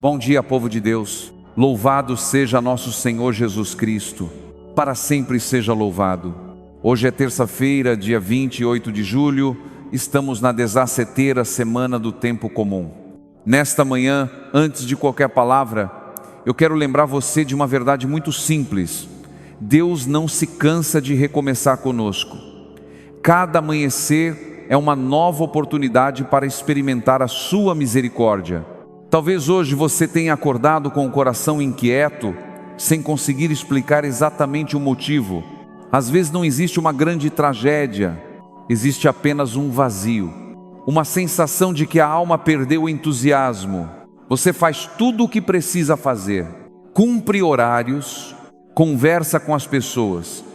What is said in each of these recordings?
Bom dia, povo de Deus. Louvado seja nosso Senhor Jesus Cristo. Para sempre seja louvado. Hoje é terça-feira, dia 28 de julho. Estamos na 17ª semana do tempo comum. Nesta manhã, antes de qualquer palavra, eu quero lembrar você de uma verdade muito simples. Deus não se cansa de recomeçar conosco. Cada amanhecer é uma nova oportunidade para experimentar a sua misericórdia. Talvez hoje você tenha acordado com o coração inquieto, sem conseguir explicar exatamente o motivo. Às vezes não existe uma grande tragédia, existe apenas um vazio, uma sensação de que a alma perdeu o entusiasmo. Você faz tudo o que precisa fazer, cumpre horários, conversa com as pessoas,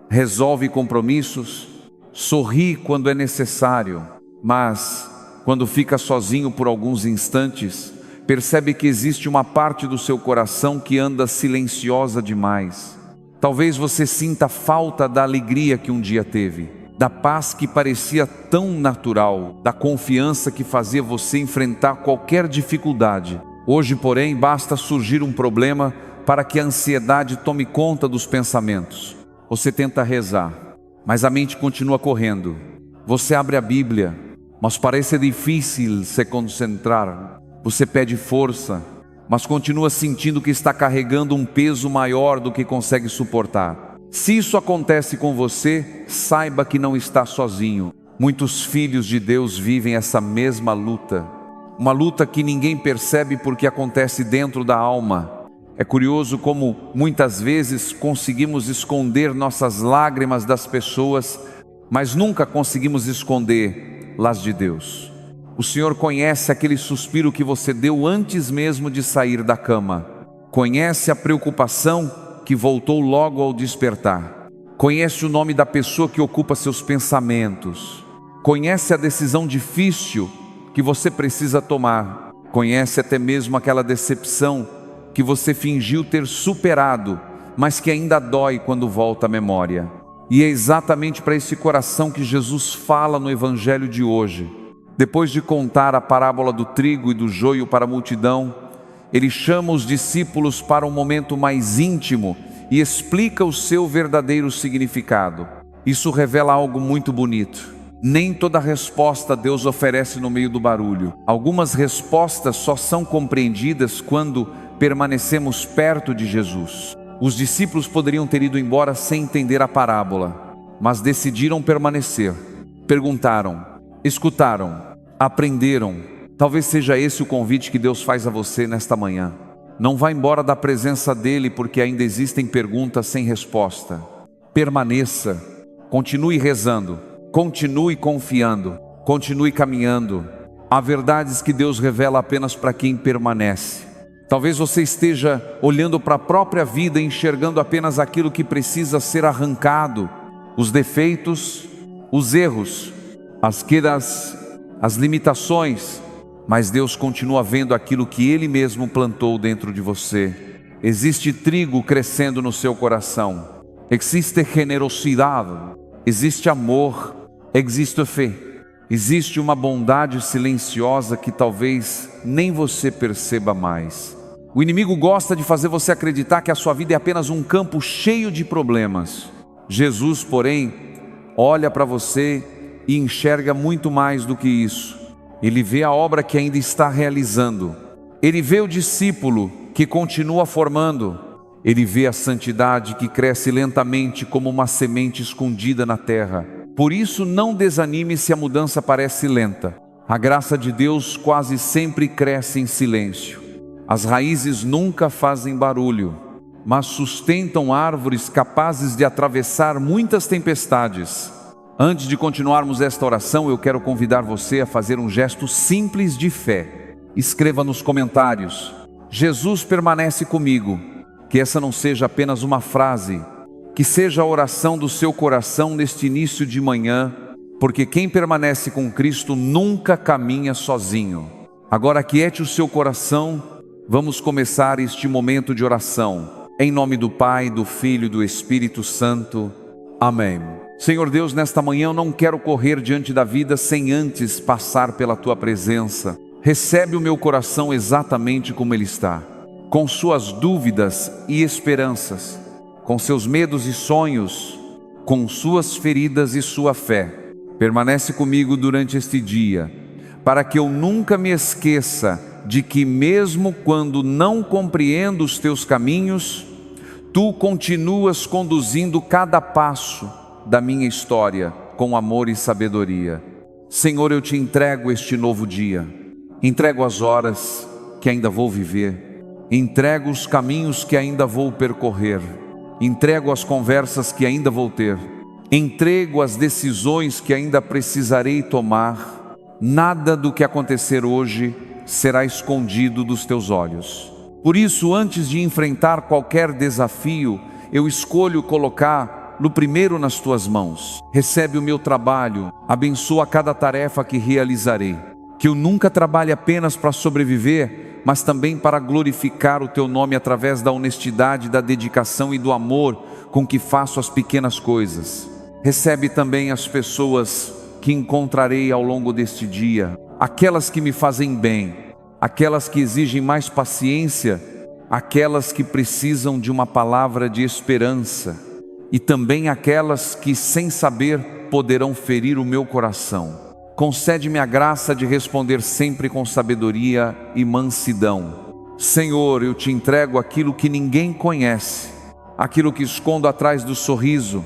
resolve compromissos, sorri quando é necessário, mas quando fica sozinho por alguns instantes, percebe que existe uma parte do seu coração que anda silenciosa demais. Talvez você sinta falta da alegria que um dia teve, da paz que parecia tão natural, da confiança que fazia você enfrentar qualquer dificuldade. Hoje, porém, basta surgir um problema para que a ansiedade tome conta dos pensamentos. Você tenta rezar, mas a mente continua correndo. Você abre a Bíblia, mas parece difícil se concentrar. Você pede força, mas continua sentindo que está carregando um peso maior do que consegue suportar. Se isso acontece com você, saiba que não está sozinho. Muitos filhos de Deus vivem essa mesma luta. Uma luta que ninguém percebe porque acontece dentro da alma. É curioso como muitas vezes conseguimos esconder nossas lágrimas das pessoas, mas nunca conseguimos esconder las de Deus. O Senhor conhece aquele suspiro que você deu antes mesmo de sair da cama. Conhece a preocupação que voltou logo ao despertar. Conhece o nome da pessoa que ocupa seus pensamentos. Conhece a decisão difícil que você precisa tomar. Conhece até mesmo aquela decepção que você fingiu ter superado, mas que ainda dói quando volta à memória. E é exatamente para esse coração que Jesus fala no Evangelho de hoje. Depois de contar a parábola do trigo e do joio para a multidão, ele chama os discípulos para um momento mais íntimo e explica o seu verdadeiro significado. Isso revela algo muito bonito. Nem toda resposta Deus oferece no meio do barulho. Algumas respostas só são compreendidas quando permanecemos perto de Jesus. Os discípulos poderiam ter ido embora sem entender a parábola, mas decidiram permanecer. Perguntaram, escutaram, aprenderam. Talvez seja esse o convite que Deus faz a você nesta manhã. Não vá embora da presença dEle porque ainda existem perguntas sem resposta. Permaneça, continue rezando, continue confiando, continue caminhando. Há verdades que Deus revela apenas para quem permanece. Talvez você esteja olhando para a própria vida e enxergando apenas aquilo que precisa ser arrancado, os defeitos, os erros, as quedas, as limitações, mas Deus continua vendo aquilo que Ele mesmo plantou dentro de você. Existe trigo crescendo no seu coração, existe generosidade, existe amor, existe fé, existe uma bondade silenciosa que talvez nem você perceba mais. O inimigo gosta de fazer você acreditar que a sua vida é apenas um campo cheio de problemas. Jesus, porém, olha para você e enxerga muito mais do que isso. Ele vê a obra que ainda está realizando. Ele vê o discípulo que continua formando. Ele vê a santidade que cresce lentamente como uma semente escondida na terra. Por isso, não desanime se a mudança parece lenta. A graça de Deus quase sempre cresce em silêncio. As raízes nunca fazem barulho, mas sustentam árvores capazes de atravessar muitas tempestades. Antes de continuarmos esta oração, eu quero convidar você a fazer um gesto simples de fé. Escreva nos comentários: Jesus permanece comigo. Que essa não seja apenas uma frase, que seja a oração do seu coração neste início de manhã, porque quem permanece com Cristo nunca caminha sozinho. Agora aquiete o seu coração, vamos começar este momento de oração. Em nome do Pai, do Filho e do Espírito Santo. Amém. Senhor Deus, nesta manhã eu não quero correr diante da vida sem antes passar pela Tua presença. Recebe o meu coração exatamente como ele está, com suas dúvidas e esperanças, com seus medos e sonhos, com suas feridas e sua fé. Permanece comigo durante este dia, para que eu nunca me esqueça de que mesmo quando não compreendo os teus caminhos, tu continuas conduzindo cada passo da minha história com amor e sabedoria. Senhor, eu te entrego este novo dia, entrego as horas que ainda vou viver, entrego os caminhos que ainda vou percorrer, entrego as conversas que ainda vou ter, entrego as decisões que ainda precisarei tomar. Nada do que acontecer hoje será escondido dos teus olhos. Por isso, antes de enfrentar qualquer desafio, eu escolho colocar no primeiro nas tuas mãos. Recebe o meu trabalho, abençoa cada tarefa que realizarei. Que eu nunca trabalhe apenas para sobreviver, mas também para glorificar o teu nome através da honestidade, da dedicação e do amor com que faço as pequenas coisas. Recebe também as pessoas que encontrarei ao longo deste dia, aquelas que me fazem bem, aquelas que exigem mais paciência, aquelas que precisam de uma palavra de esperança, e também aquelas que, sem saber, poderão ferir o meu coração. Concede-me a graça de responder sempre com sabedoria e mansidão. Senhor, eu te entrego aquilo que ninguém conhece, aquilo que escondo atrás do sorriso,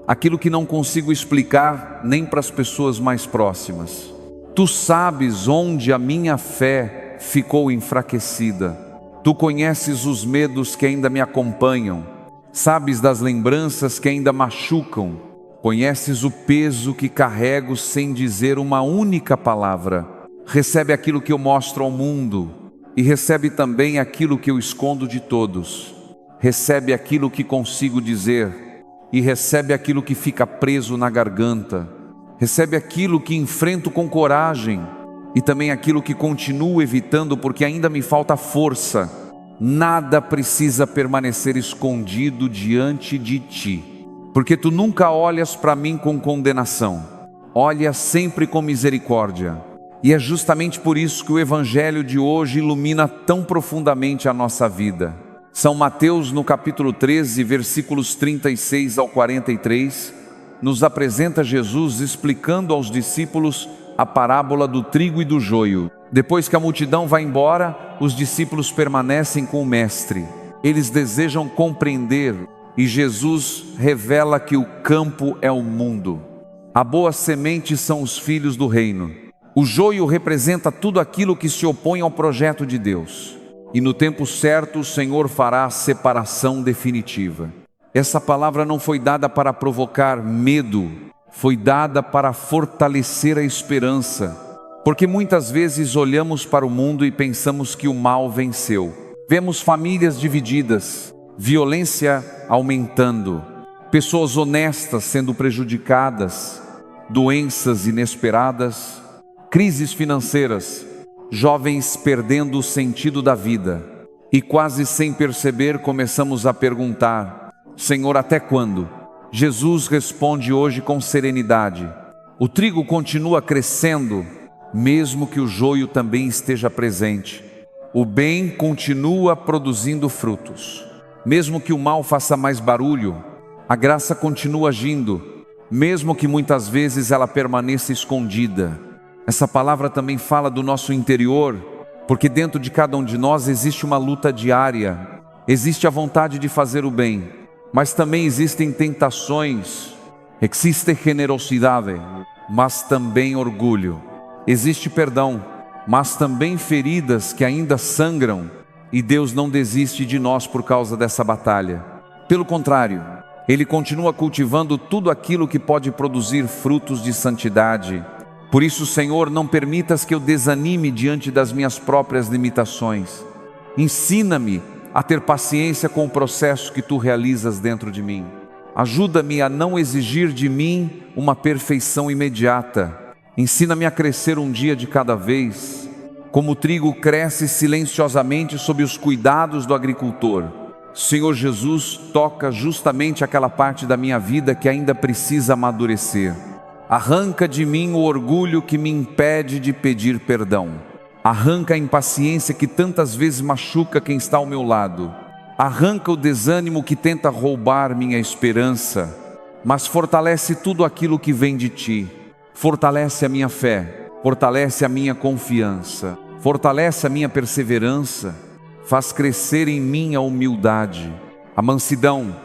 aquilo que não consigo explicar nem para as pessoas mais próximas. Tu sabes onde a minha fé ficou enfraquecida. Tu conheces os medos que ainda me acompanham, sabes das lembranças que ainda machucam, conheces o peso que carrego sem dizer uma única palavra. Recebe aquilo que eu mostro ao mundo e recebe também aquilo que eu escondo de todos. Recebe aquilo que consigo dizer e recebe aquilo que fica preso na garganta. Recebe aquilo que enfrento com coragem e também aquilo que continuo evitando porque ainda me falta força. Nada precisa permanecer escondido diante de ti, porque tu nunca olhas para mim com condenação, olhas sempre com misericórdia. E é justamente por isso que o Evangelho de hoje ilumina tão profundamente a nossa vida. São Mateus, no capítulo 13, versículos 36 ao 43, nos apresenta Jesus explicando aos discípulos a parábola do trigo e do joio. Depois que a multidão vai embora, os discípulos permanecem com o Mestre. Eles desejam compreender e Jesus revela que o campo é o mundo. A boa semente são os filhos do reino. O joio representa tudo aquilo que se opõe ao projeto de Deus. E no tempo certo o Senhor fará a separação definitiva. Essa palavra não foi dada para provocar medo, foi dada para fortalecer a esperança. Porque muitas vezes olhamos para o mundo e pensamos que o mal venceu. Vemos famílias divididas, violência aumentando, pessoas honestas sendo prejudicadas, doenças inesperadas, crises financeiras, jovens perdendo o sentido da vida. E quase sem perceber começamos a perguntar: Senhor, até quando? Jesus responde hoje com serenidade: o trigo continua crescendo, mesmo que o joio também esteja presente. O bem continua produzindo frutos. Mesmo que o mal faça mais barulho, a graça continua agindo, mesmo que muitas vezes ela permaneça escondida. Essa palavra também fala do nosso interior, porque dentro de cada um de nós existe uma luta diária. Existe a vontade de fazer o bem, mas também existem tentações. Existe generosidade, mas também orgulho. Existe perdão, mas também feridas que ainda sangram, e Deus não desiste de nós por causa dessa batalha. Pelo contrário, Ele continua cultivando tudo aquilo que pode produzir frutos de santidade. Por isso, Senhor, não permitas que eu desanime diante das minhas próprias limitações. Ensina-me a ter paciência com o processo que Tu realizas dentro de mim. Ajuda-me a não exigir de mim uma perfeição imediata. Ensina-me a crescer um dia de cada vez, como o trigo cresce silenciosamente sob os cuidados do agricultor. Senhor Jesus, toca justamente aquela parte da minha vida que ainda precisa amadurecer. Arranca de mim o orgulho que me impede de pedir perdão. Arranca a impaciência que tantas vezes machuca quem está ao meu lado. Arranca o desânimo que tenta roubar minha esperança, mas fortalece tudo aquilo que vem de Ti. Fortalece a minha fé, fortalece a minha confiança, fortalece a minha perseverança, faz crescer em mim a humildade, a mansidão,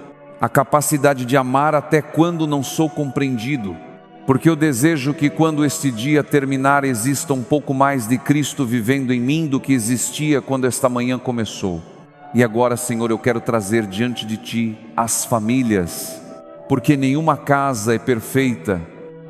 a capacidade de amar até quando não sou compreendido, porque eu desejo que quando este dia terminar exista um pouco mais de Cristo vivendo em mim do que existia quando esta manhã começou. E agora, Senhor, eu quero trazer diante de Ti as famílias, porque nenhuma casa é perfeita,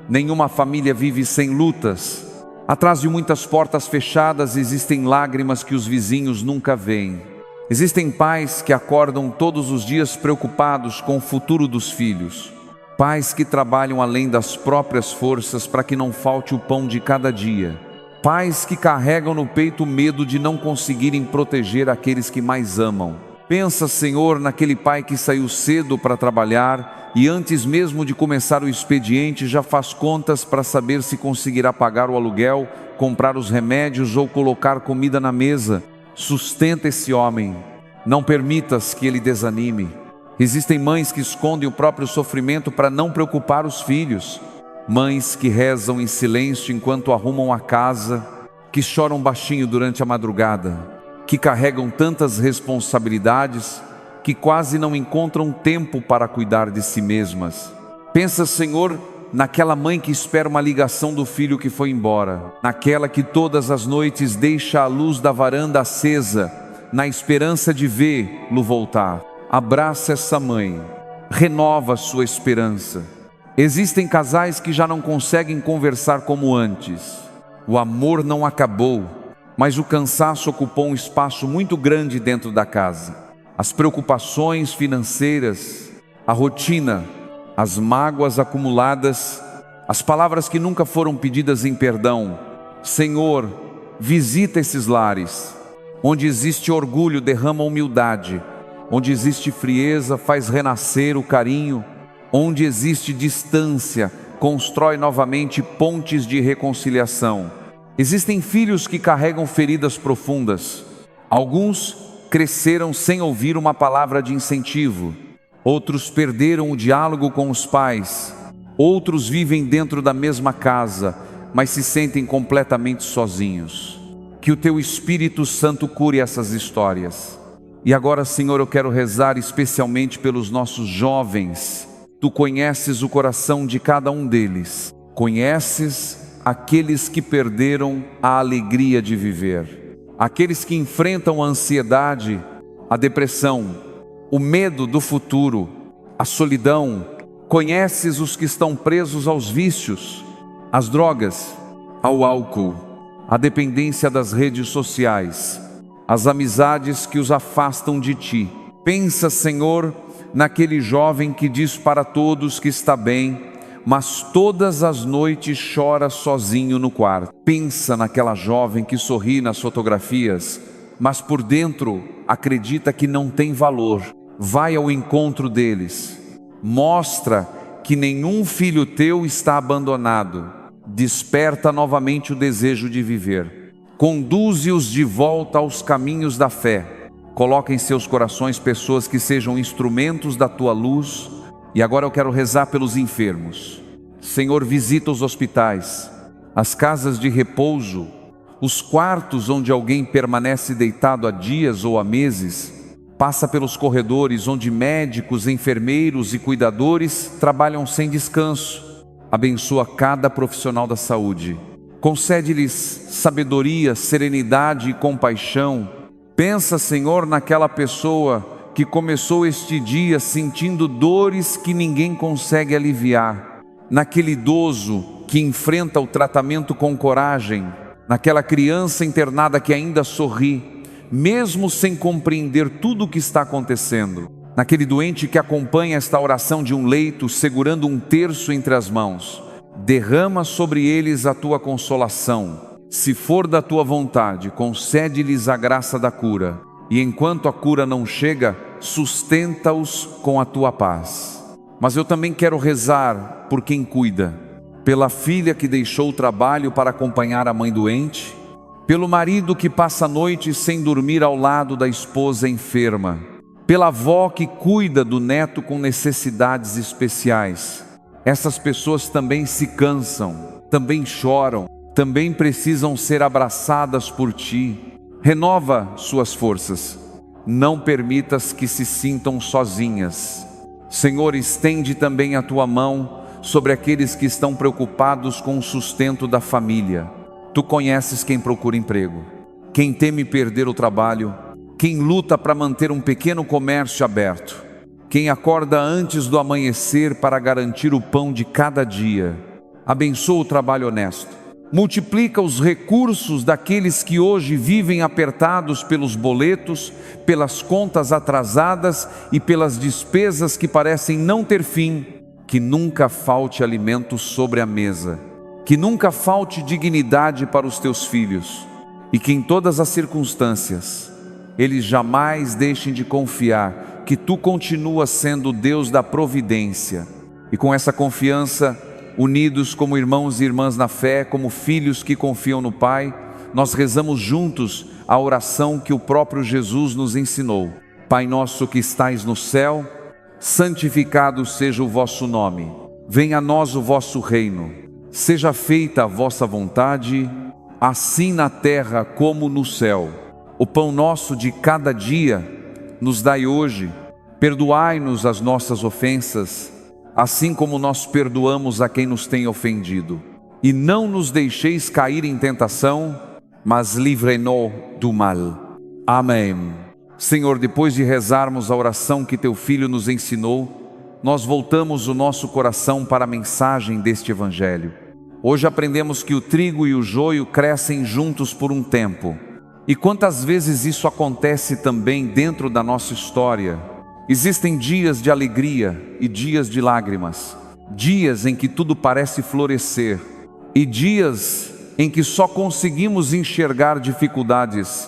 nenhuma família vive sem lutas. Atrás de muitas portas fechadas existem lágrimas que os vizinhos nunca veem. Existem pais que acordam todos os dias preocupados com o futuro dos filhos. Pais que trabalham além das próprias forças para que não falte o pão de cada dia. Pais que carregam no peito o medo de não conseguirem proteger aqueles que mais amam. Pensa, Senhor, naquele pai que saiu cedo para trabalhar e antes mesmo de começar o expediente já faz contas para saber se conseguirá pagar o aluguel, comprar os remédios ou colocar comida na mesa. Sustenta esse homem, não permitas que ele desanime. Existem mães que escondem o próprio sofrimento para não preocupar os filhos. Mães que rezam em silêncio enquanto arrumam a casa, que choram baixinho durante a madrugada, que carregam tantas responsabilidades que quase não encontram tempo para cuidar de si mesmas. Pensa, Senhor, naquela mãe que espera uma ligação do filho que foi embora, naquela que todas as noites deixa a luz da varanda acesa, na esperança de vê-lo voltar. Abraça essa mãe, renova sua esperança. Existem casais que já não conseguem conversar como antes. O amor não acabou, mas o cansaço ocupou um espaço muito grande dentro da casa. As preocupações financeiras, a rotina, as mágoas acumuladas, as palavras que nunca foram pedidas em perdão. Senhor, visita esses lares. Onde existe orgulho, derrama humildade. Onde existe frieza, faz renascer o carinho. Onde existe distância, constrói novamente pontes de reconciliação. Existem filhos que carregam feridas profundas. Alguns cresceram sem ouvir uma palavra de incentivo. Outros perderam o diálogo com os pais. Outros vivem dentro da mesma casa, mas se sentem completamente sozinhos. Que o Teu Espírito Santo cure essas histórias. E agora, Senhor, eu quero rezar especialmente pelos nossos jovens. Tu conheces o coração de cada um deles. Conheces aqueles que perderam a alegria de viver. Aqueles que enfrentam a ansiedade, a depressão, o medo do futuro, a solidão. Conheces os que estão presos aos vícios, às drogas, ao álcool, à dependência das redes sociais, as amizades que os afastam de Ti. Pensa, Senhor, naquele jovem que diz para todos que está bem, mas todas as noites chora sozinho no quarto. Pensa naquela jovem que sorri nas fotografias, mas por dentro acredita que não tem valor. Vai ao encontro deles. Mostra que nenhum filho teu está abandonado. Desperta novamente o desejo de viver. Conduze-os de volta aos caminhos da fé. Coloca em seus corações pessoas que sejam instrumentos da Tua luz. E agora eu quero rezar pelos enfermos. Senhor, visita os hospitais, as casas de repouso, os quartos onde alguém permanece deitado há dias ou há meses. Passa pelos corredores onde médicos, enfermeiros e cuidadores trabalham sem descanso. Abençoa cada profissional da saúde. Concede-lhes sabedoria, serenidade e compaixão. Pensa, Senhor, naquela pessoa que começou este dia sentindo dores que ninguém consegue aliviar. Naquele idoso que enfrenta o tratamento com coragem. Naquela criança internada que ainda sorri, mesmo sem compreender tudo o que está acontecendo. Naquele doente que acompanha esta oração de um leito, segurando um terço entre as mãos. Derrama sobre eles a Tua consolação. Se for da Tua vontade, concede-lhes a graça da cura. E enquanto a cura não chega, sustenta-os com a Tua paz. Mas eu também quero rezar por quem cuida. Pela filha que deixou o trabalho para acompanhar a mãe doente. pelo marido que passa a noite sem dormir ao lado da esposa enferma, pela avó que cuida do neto com necessidades especiais. Essas pessoas também se cansam, também choram, também precisam ser abraçadas por Ti. Renova suas forças. Não permitas que se sintam sozinhas. Senhor, estende também a Tua mão sobre aqueles que estão preocupados com o sustento da família. Tu conheces quem procura emprego, quem teme perder o trabalho, quem luta para manter um pequeno comércio aberto, quem acorda antes do amanhecer para garantir o pão de cada dia. Abençoa o trabalho honesto. Multiplica os recursos daqueles que hoje vivem apertados pelos boletos, pelas contas atrasadas e pelas despesas que parecem não ter fim. Que nunca falte alimento sobre a mesa, que nunca falte dignidade para os teus filhos, e que em todas as circunstâncias eles jamais deixem de confiar que Tu continuas sendo o Deus da providência. E com essa confiança, unidos como irmãos e irmãs na fé, como filhos que confiam no Pai, nós rezamos juntos a oração que o próprio Jesus nos ensinou. Pai nosso que estais no céu, santificado seja o vosso nome. Venha a nós o vosso reino. Seja feita a vossa vontade, assim na terra como no céu. O pão nosso de cada dia nos dai hoje. Perdoai-nos as nossas ofensas, assim como nós perdoamos a quem nos tem ofendido. E não nos deixeis cair em tentação, mas livrai-nos do mal. Amém. Senhor, depois de rezarmos a oração que Teu Filho nos ensinou, nós voltamos o nosso coração para a mensagem deste Evangelho. Hoje aprendemos que o trigo e o joio crescem juntos por um tempo. E quantas vezes isso acontece também dentro da nossa história? Existem dias de alegria e dias de lágrimas, dias em que tudo parece florescer e dias em que só conseguimos enxergar dificuldades.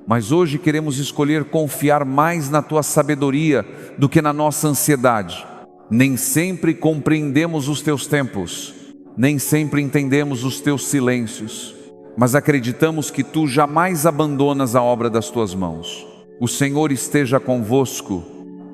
Mas hoje queremos escolher confiar mais na Tua sabedoria do que na nossa ansiedade. Nem sempre compreendemos os Teus tempos, nem sempre entendemos os Teus silêncios, mas acreditamos que Tu jamais abandonas a obra das Tuas mãos. O Senhor esteja convosco,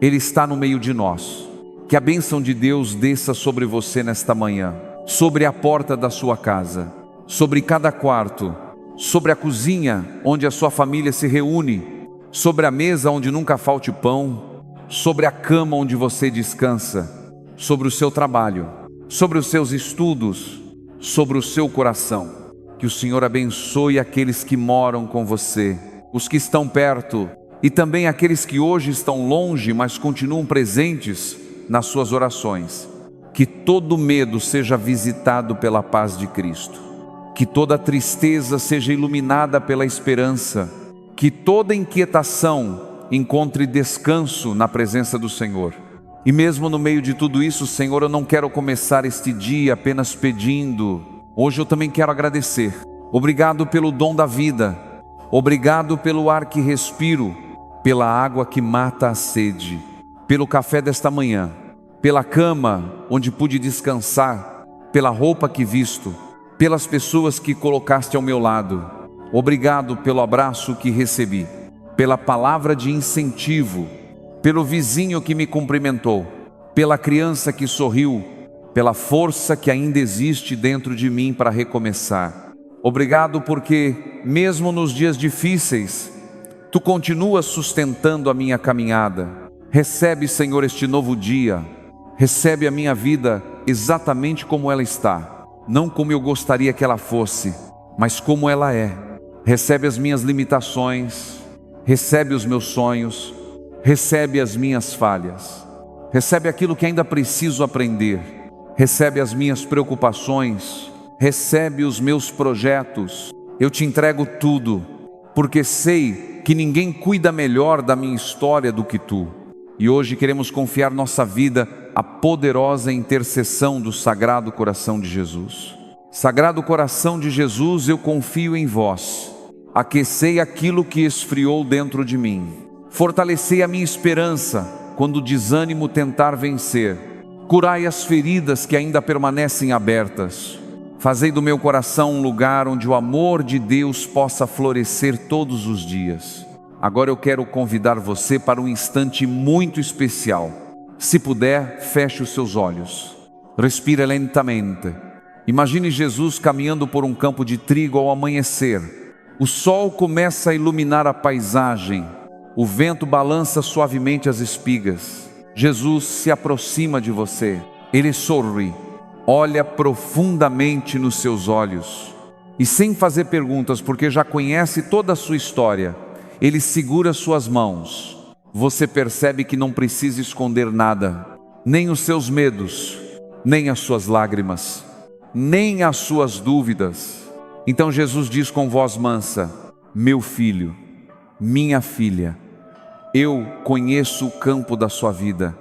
Ele está no meio de nós. Que a bênção de Deus desça sobre você nesta manhã, sobre a porta da sua casa, sobre cada quarto, sobre a cozinha onde a sua família se reúne, sobre a mesa onde nunca falte pão, sobre a cama onde você descansa, sobre o seu trabalho, sobre os seus estudos, sobre o seu coração. Que o Senhor abençoe aqueles que moram com você, os que estão perto e também aqueles que hoje estão longe, mas continuam presentes nas suas orações. Que todo medo seja visitado pela paz de Cristo. Que toda tristeza seja iluminada pela esperança. Que toda inquietação encontre descanso na presença do Senhor. E mesmo no meio de tudo isso, Senhor, eu não quero começar este dia apenas pedindo. Hoje eu também quero agradecer. Obrigado pelo dom da vida. Obrigado pelo ar que respiro, pela água que mata a sede, pelo café desta manhã, pela cama onde pude descansar, pela roupa que visto, pelas pessoas que colocaste ao meu lado. Obrigado pelo abraço que recebi, pela palavra de incentivo, pelo vizinho que me cumprimentou, pela criança que sorriu, pela força que ainda existe dentro de mim para recomeçar. Obrigado porque, mesmo nos dias difíceis, Tu continuas sustentando a minha caminhada. Recebe, Senhor, este novo dia. Recebe a minha vida exatamente como ela está. Não como eu gostaria que ela fosse, mas como ela é. Recebe as minhas limitações. Recebe os meus sonhos. Recebe as minhas falhas. Recebe aquilo que ainda preciso aprender. Recebe as minhas preocupações. Recebe os meus projetos. Eu Te entrego tudo, porque sei que ninguém cuida melhor da minha história do que Tu. E hoje queremos confiar nossa vida à poderosa intercessão do Sagrado Coração de Jesus. Sagrado Coração de Jesus, eu confio em Vós. Aquecei aquilo que esfriou dentro de mim. Fortalecei a minha esperança quando o desânimo tentar vencer. Curai as feridas que ainda permanecem abertas. Fazei do meu coração um lugar onde o amor de Deus possa florescer todos os dias. Agora eu quero convidar você para um instante muito especial. Se puder, feche os seus olhos. Respire lentamente. Imagine Jesus caminhando por um campo de trigo ao amanhecer. O sol começa a iluminar a paisagem. O vento balança suavemente as espigas. Jesus se aproxima de você. Ele sorri. Olha profundamente nos seus olhos e, sem fazer perguntas, porque já conhece toda a sua história, Ele segura suas mãos. Você percebe que não precisa esconder nada, nem os seus medos, nem as suas lágrimas, nem as suas dúvidas. Então Jesus diz com voz mansa: meu filho, minha filha, eu conheço o campo da sua vida.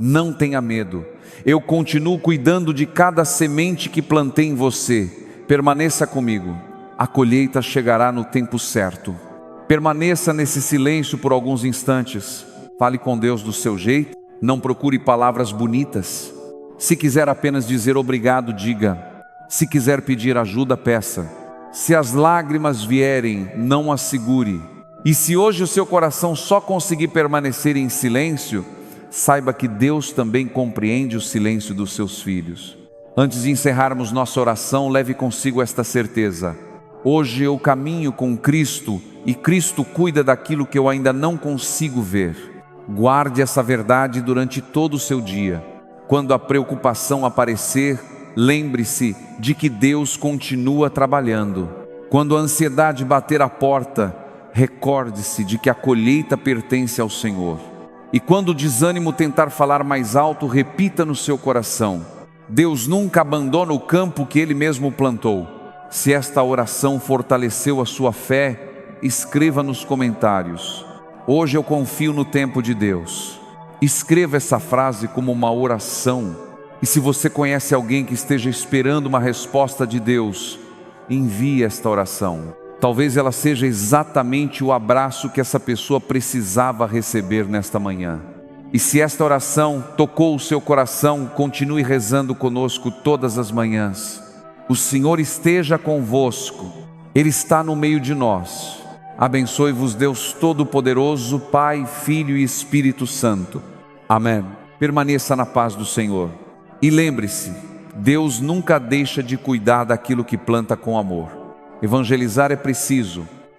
Não tenha medo, eu continuo cuidando de cada semente que plantei em você. Permaneça comigo, a colheita chegará no tempo certo. Permaneça nesse silêncio por alguns instantes. Fale com Deus do seu jeito, não procure palavras bonitas. Se quiser apenas dizer obrigado, diga. Se quiser pedir ajuda, peça. Se as lágrimas vierem, não as segure. E se hoje o seu coração só conseguir permanecer em silêncio, saiba que Deus também compreende o silêncio dos seus filhos. Antes de encerrarmos nossa oração, leve consigo esta certeza: hoje eu caminho com Cristo e Cristo cuida daquilo que eu ainda não consigo ver. Guarde essa verdade durante todo o seu dia. Quando a preocupação aparecer, lembre-se de que Deus continua trabalhando. Quando a ansiedade bater a porta, recorde-se de que a colheita pertence ao Senhor. E quando o desânimo tentar falar mais alto, repita no seu coração: Deus nunca abandona o campo que Ele mesmo plantou. Se esta oração fortaleceu a sua fé, escreva nos comentários: hoje eu confio no tempo de Deus. Escreva essa frase como uma oração. E se você conhece alguém que esteja esperando uma resposta de Deus, envie esta oração. Talvez ela seja exatamente o abraço que essa pessoa precisava receber nesta manhã. E se esta oração tocou o seu coração, continue rezando conosco todas as manhãs. O Senhor esteja convosco, Ele está no meio de nós. Abençoe-vos Deus Todo-Poderoso, Pai, Filho e Espírito Santo. Amém. Permaneça na paz do Senhor. E lembre-se, Deus nunca deixa de cuidar daquilo que planta com amor. Evangelizar é preciso,